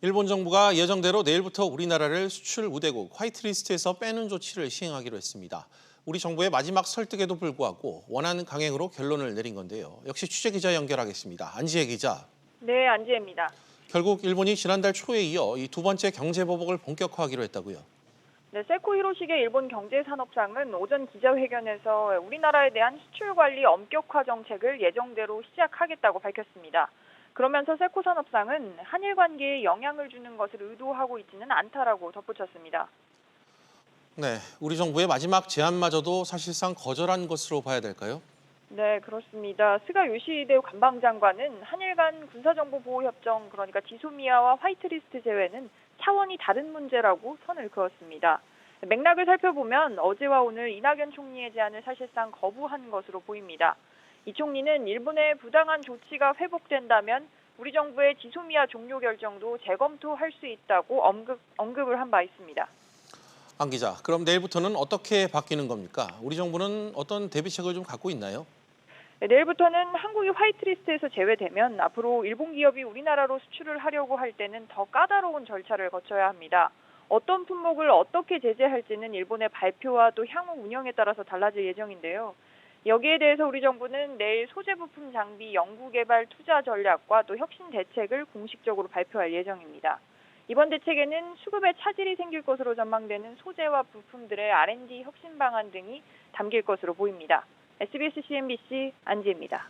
일본 정부가 예정대로 내일부터 우리나라를 수출 우대국 화이트리스트에서 빼는 조치를 시행하기로 했습니다. 우리 정부의 마지막 설득에도 불구하고 원하는 강행으로 결론을 내린 건데요. 역시 취재기자 연결하겠습니다. 안지혜 기자. 네, 안지혜입니다. 결국 일본이 지난달 초에 이어 이 두 번째 경제보복을 본격화하기로 했다고요. 네, 세코 히로시게 일본 경제산업상은 오전 기자회견에서 우리나라에 대한 수출 관리 엄격화 정책을 예정대로 시작하겠다고 밝혔습니다. 그러면서 세코 산업상은 한일 관계에 영향을 주는 것을 의도하고 있지는 않다라고 덧붙였습니다. 네, 우리 정부의 마지막 제안마저도 사실상 거절한 것으로 봐야 될까요? 네, 그렇습니다. 스가 요시히데 관방장관은 한일 간 군사정보보호협정, 그러니까 지소미아와 화이트리스트 제외는 차원이 다른 문제라고 선을 그었습니다. 맥락을 살펴보면 어제와 오늘 이낙연 총리의 제안을 사실상 거부한 것으로 보입니다. 이 총리는 일본의 부당한 조치가 회복된다면 우리 정부의 지소미아 종료 결정도 재검토할 수 있다고 언급을 한 바 있습니다. 안 기자, 그럼 내일부터는 어떻게 바뀌는 겁니까? 우리 정부는 어떤 대비책을 좀 갖고 있나요? 네, 내일부터는 한국이 화이트리스트에서 제외되면 앞으로 일본 기업이 우리나라로 수출을 하려고 할 때는 더 까다로운 절차를 거쳐야 합니다. 어떤 품목을 어떻게 제재할지는 일본의 발표와 또 향후 운영에 따라서 달라질 예정인데요. 여기에 대해서 우리 정부는 내일 소재 부품 장비 연구개발 투자 전략과 또 혁신 대책을 공식적으로 발표할 예정입니다. 이번 대책에는 수급에 차질이 생길 것으로 전망되는 소재와 부품들의 R&D 혁신 방안 등이 담길 것으로 보입니다. SBS CNBC 안지혜입니다.